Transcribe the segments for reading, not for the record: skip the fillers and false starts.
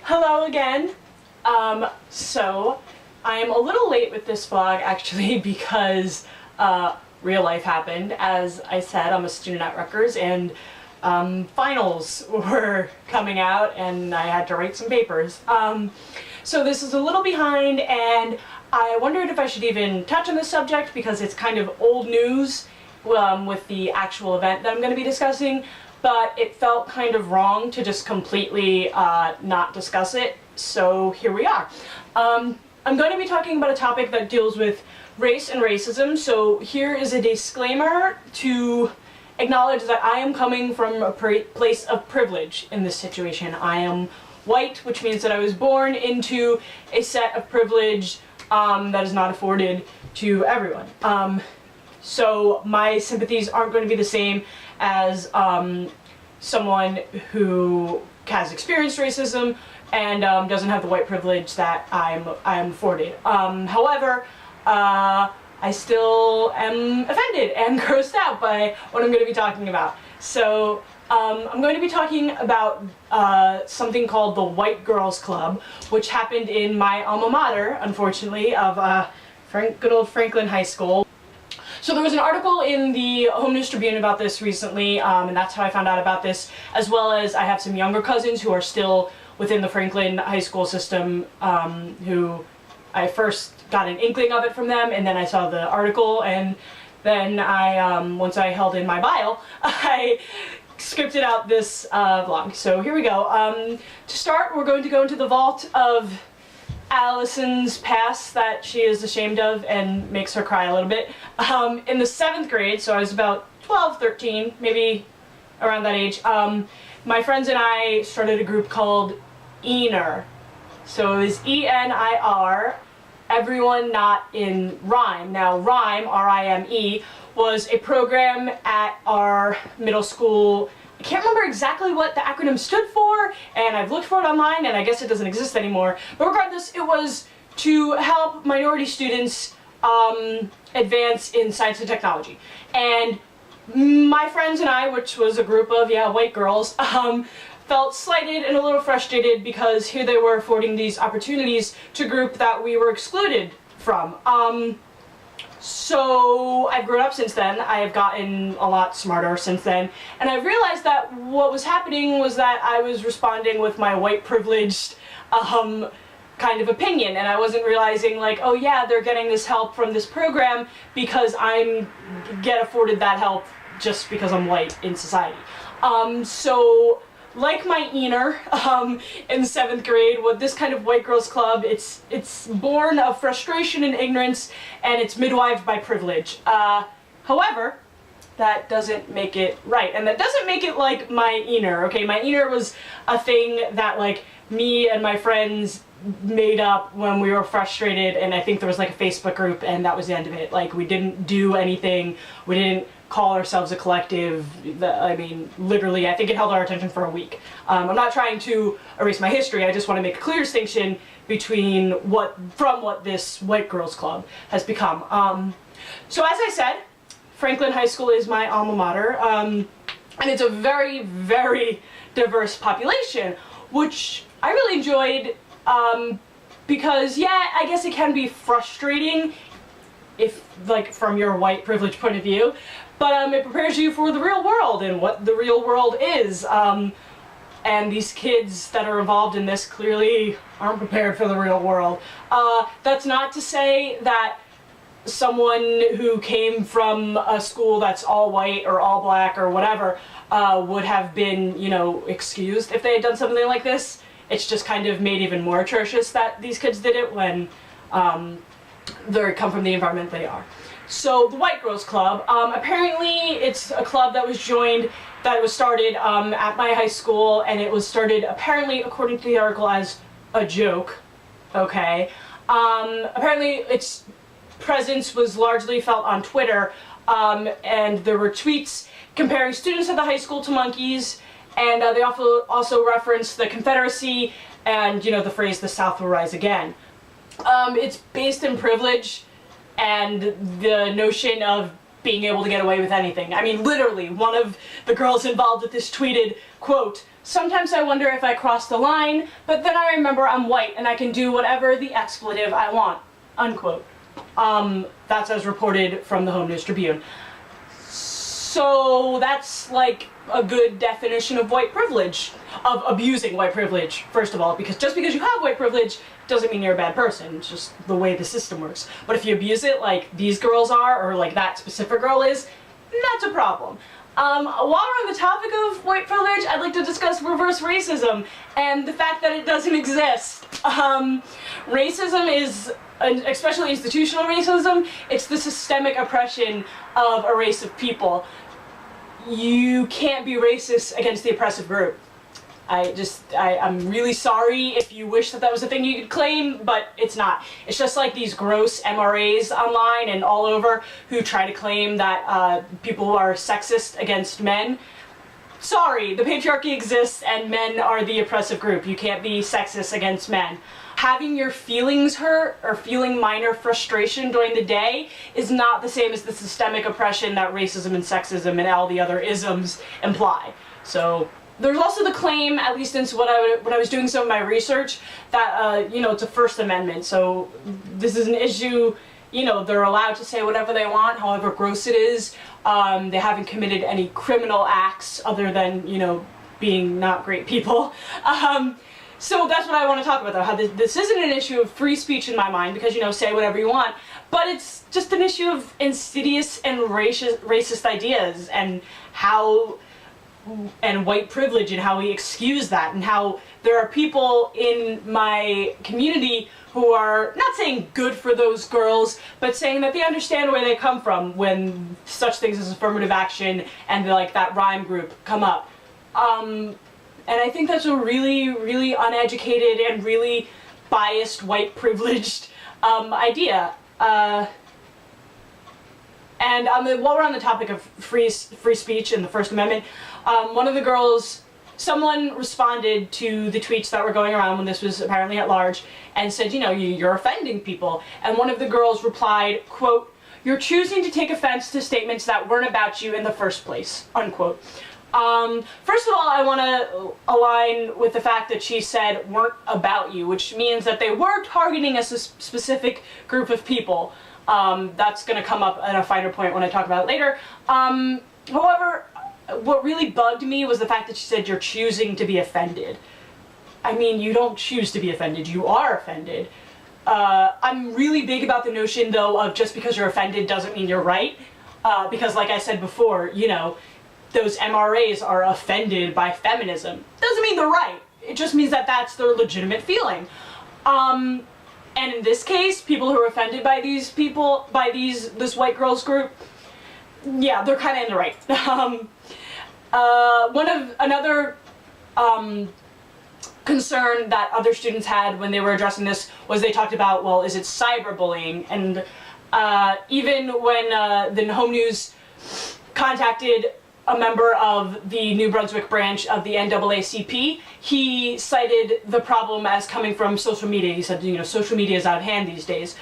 Hello again. So I'm a little late with this vlog actually because real life happened. As I said, I'm a student at Rutgers and finals were coming out and I had to write some papers. So this is a little behind and I wondered if I should even touch on this subject because it's kind of old news with the actual event that I'm going to be discussing, but it felt kind of wrong to just completely not discuss it, so here we are. I'm going to be talking about a topic that deals with race and racism, so here is a disclaimer to acknowledge that I am coming from a place of privilege in this situation. I am white, which means that I was born into a set of privilege that is not afforded to everyone. So my sympathies aren't going to be the same as someone who has experienced racism and doesn't have the white privilege that I'm afforded. However, I still am offended and grossed out by what I'm going to be talking about. So I'm going to be talking about something called the White Girls Club, which happened in my alma mater, unfortunately, of good old Franklin High School. So there was an article in the Home News Tribune about this recently, and that's how I found out about this, as well as I have some younger cousins who are still within the Franklin High School system, who I first got an inkling of it from them, and then I saw the article, and then I, once I held in my bile, I scripted out this vlog. So here we go. To start, we're going to go into the vault of Allison's past that she is ashamed of and makes her cry a little bit. In the 7th grade, so I was about 12, 13, maybe around that age, my friends and I started a group called ENIR. So it was E-N-I-R, everyone not in RIME. Now RIME, R-I-M-E, was a program at our middle school. I can't remember exactly what the acronym stood for, and I've looked for it online, and I guess it doesn't exist anymore. But regardless, it was to help minority students advance in science and technology. And my friends and I, which was a group of, white girls, felt slighted and a little frustrated because here they were affording these opportunities to a group that we were excluded from. So I've grown up since then. I have gotten a lot smarter since then, and I realized that what was happening was that I was responding with my white privileged kind of opinion, and I wasn't realizing like, oh yeah, they're getting this help from this program because I get afforded that help just because I'm white in society. So like my ENIR in 7th grade, with this kind of white girls club, it's born of frustration and ignorance, and it's midwifed by privilege. However, that doesn't make it right, and that doesn't make it like my ENIR. Okay, my ENIR was a thing that like me and my friends made up when we were frustrated, and I think there was like a Facebook group, and that was the end of it. Like, we didn't do anything, we didn't call ourselves a collective. I mean, literally, I think it held our attention for a week. I'm not trying to erase my history, I just want to make a clear distinction between what this White Girls Club has become. So as I said, Franklin High School is my alma mater, and it's a very, very diverse population, which I really enjoyed, because yeah, I guess it can be frustrating if, like, from your white privilege point of view, but it prepares you for the real world and what the real world is. And these kids that are involved in this clearly aren't prepared for the real world. That's not to say that someone who came from a school that's all white or all black or whatever would have been, excused if they had done something like this. It's just kind of made even more atrocious that these kids did it when they come from the environment they are. So the White Girls Club, apparently it's a club that was started at my high school, and it was started apparently, according to the article, as a joke. Okay. Apparently its presence was largely felt on Twitter, and there were tweets comparing students at the high school to monkeys, and they also referenced the Confederacy and, the phrase, "the South will rise again." It's based in privilege and the notion of being able to get away with anything. I mean, literally, one of the girls involved with this tweeted, quote, Sometimes I wonder if I crossed the line, but then I remember I'm white and I can do whatever the expletive I want, unquote. That's as reported from the Home News Tribune. So that's like a good definition of white privilege, of abusing white privilege, first of all, because just because you have white privilege doesn't mean you're a bad person. It's just the way the system works. But if you abuse it like these girls are, or like that specific girl is, that's a problem. While we're on the topic of white privilege, I'd like to discuss reverse racism and the fact that it doesn't exist. Racism is, especially institutional racism, it's the systemic oppression of a race of people. You can't be racist against the oppressive group. I'm really sorry if you wish that that was a thing you could claim, but it's not. It's just like these gross MRAs online and all over who try to claim that people are sexist against men. Sorry, the patriarchy exists and men are the oppressive group. You can't be sexist against men. Having your feelings hurt or feeling minor frustration during the day is not the same as the systemic oppression that racism and sexism and all the other isms imply. So there's also the claim, at least in when I was doing some of my research, that it's a First Amendment. So this is an issue. They're allowed to say whatever they want, however gross it is. They haven't committed any criminal acts other than being not great people. So that's what I want to talk about, though, how this isn't an issue of free speech in my mind, because, say whatever you want, but it's just an issue of insidious and racist ideas, and white privilege, and how we excuse that, and how there are people in my community who are not saying good for those girls, but saying that they understand where they come from when such things as affirmative action and like that rhyme group come up. And I think that's a really, really uneducated and really biased, white privileged idea. And while we're on the topic of free speech and the First Amendment, one of the girls, someone responded to the tweets that were going around when this was apparently at large and said, you're offending people. And one of the girls replied, quote, "You're choosing to take offense to statements that weren't about you in the first place," unquote. First of all, I want to align with the fact that she said weren't about you, which means that they were targeting a specific group of people. That's going to come up at a finer point when I talk about it later. However, what really bugged me was the fact that she said you're choosing to be offended. I mean, you don't choose to be offended, you are offended. I'm really big about the notion, though, of just because you're offended doesn't mean you're right. Because like I said before, those MRAs are offended by feminism. Doesn't mean they're right. It just means that that's their legitimate feeling. And in this case, people who are offended by these people, by this white girls group, yeah, they're kind of in the right. Another concern that other students had when they were addressing this was they talked about, well, is it cyberbullying? And even when the Home News contacted a member of the New Brunswick branch of the NAACP, he cited the problem as coming from social media. He said, social media is out of hand these days,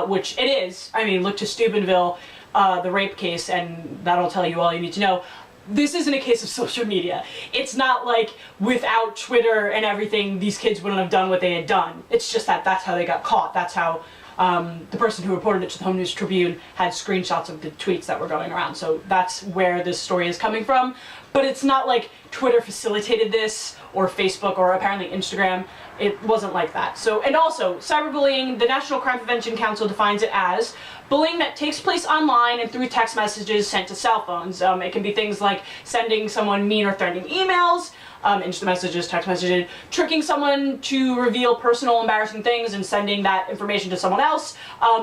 which it is. I mean, look to Steubenville, the rape case, and that'll tell you all you need to know. This isn't a case of social media. It's not like without Twitter and everything, these kids wouldn't have done what they had done. It's just that that's how they got caught. That's how the person who reported it to the Home News Tribune had screenshots of the tweets that were going around. So that's where this story is coming from. But it's not like Twitter facilitated this, or Facebook, or apparently Instagram. It wasn't like that. So, and also, cyberbullying, the National Crime Prevention Council defines it as bullying that takes place online and through text messages sent to cell phones. It can be things like sending someone mean or threatening emails, instant messages, text messages, tricking someone to reveal personal embarrassing things and sending that information to someone else,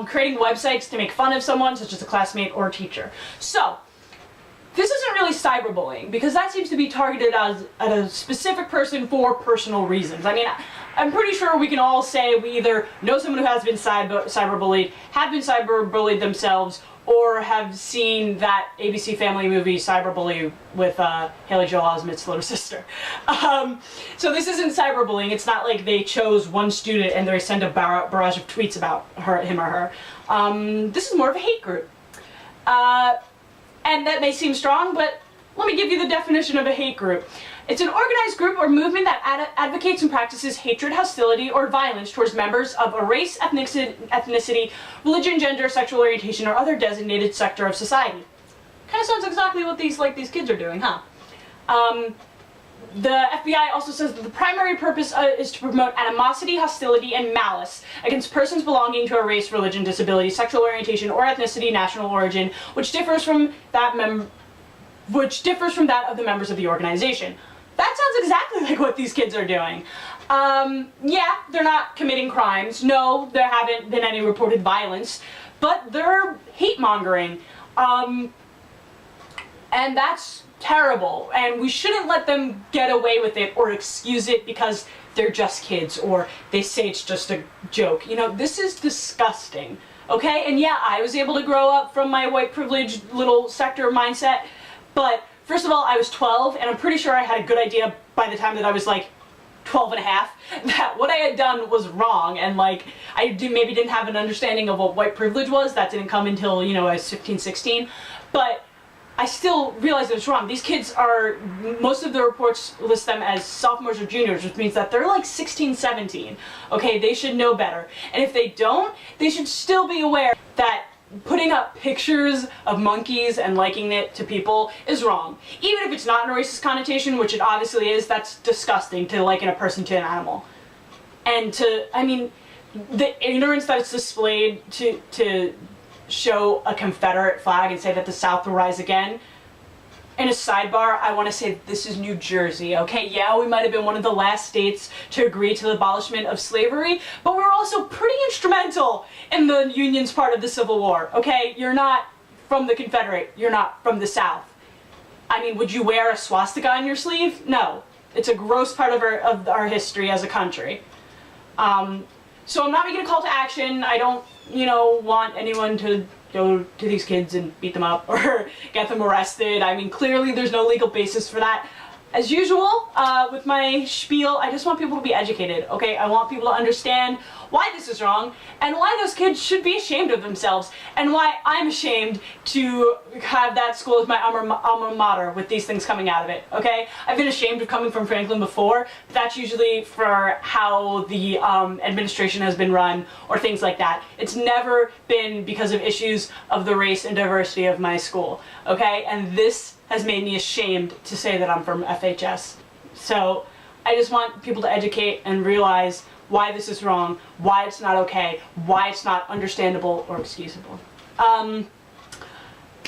creating websites to make fun of someone, such as a classmate or a teacher. So, this isn't really cyberbullying, because that seems to be targeted at a specific person for personal reasons. I mean, I'm pretty sure we can all say we either know someone who has been cyberbullied, have been cyberbullied themselves, or have seen that ABC Family movie Cyberbully with Haley Joel Osment's little sister. So this isn't cyberbullying. It's not like they chose one student and they send a barrage of tweets about him or her. This is more of a hate group. And that may seem strong, but let me give you the definition of a hate group. It's an organized group or movement that advocates and practices hatred, hostility, or violence towards members of a race, ethnicity, religion, gender, sexual orientation, or other designated sector of society. Kind of sounds exactly what these kids are doing, huh? The FBI also says that the primary purpose is to promote animosity, hostility, and malice against persons belonging to a race, religion, disability, sexual orientation, or ethnicity, national origin, which differs from that of the members of the organization. That sounds exactly like what these kids are doing. Yeah, they're not committing crimes. No, there haven't been any reported violence, but they're hate-mongering. And that's terrible, and we shouldn't let them get away with it or excuse it because they're just kids or they say it's just a joke. You know, this is disgusting, okay? And yeah, I was able to grow up from my white privileged little sector mindset, but first of all, I was 12, and I'm pretty sure I had a good idea by the time that I was like 12 and a half that what I had done was wrong, and like I maybe didn't have an understanding of what white privilege was. That didn't come until, you know, I was 15, 16, but I still realize that it's wrong. These kids are, most of the reports list them as sophomores or juniors, which means that they're like 16, 17. Okay, they should know better. And if they don't, they should still be aware that putting up pictures of monkeys and liking it to people is wrong. Even if it's not in a racist connotation, which it obviously is, that's disgusting to liken a person to an animal. And I mean, the ignorance that it's displayed to show a Confederate flag and say that the South will rise again. In a sidebar, I want to say this is New Jersey, okay? Yeah, we might have been one of the last states to agree to the abolishment of slavery, but we were also pretty instrumental in the Union's part of the Civil War, okay? You're not from the Confederate, you're not from the South. I mean, would you wear a swastika on your sleeve? No. It's a gross part of our history as a country. So I'm not making a call to action. I don't, you know, want anyone to go to these kids and beat them up or get them arrested. I mean, clearly there's no legal basis for that. As usual, with my spiel, I just want people to be educated, okay? I want people to understand why this is wrong and why those kids should be ashamed of themselves and why I'm ashamed to have that school as my alma mater with these things coming out of it, okay? I've been ashamed of coming from Franklin before, but that's usually for how the administration has been run or things like that. It's never been because of issues of the race and diversity of my school, okay? And this has made me ashamed to say that I'm from FHS. So I just want people to educate and realize why this is wrong, why it's not okay, why it's not understandable or excusable.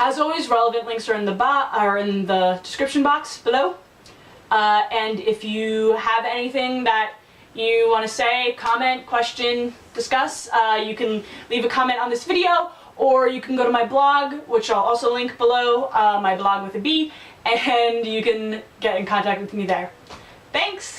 As always, relevant links are in the description box below. And if you have anything that you want to say, comment, question, discuss, you can leave a comment on this video, or you can go to my blog, which I'll also link below, my blog with a B, and you can get in contact with me there. Thanks!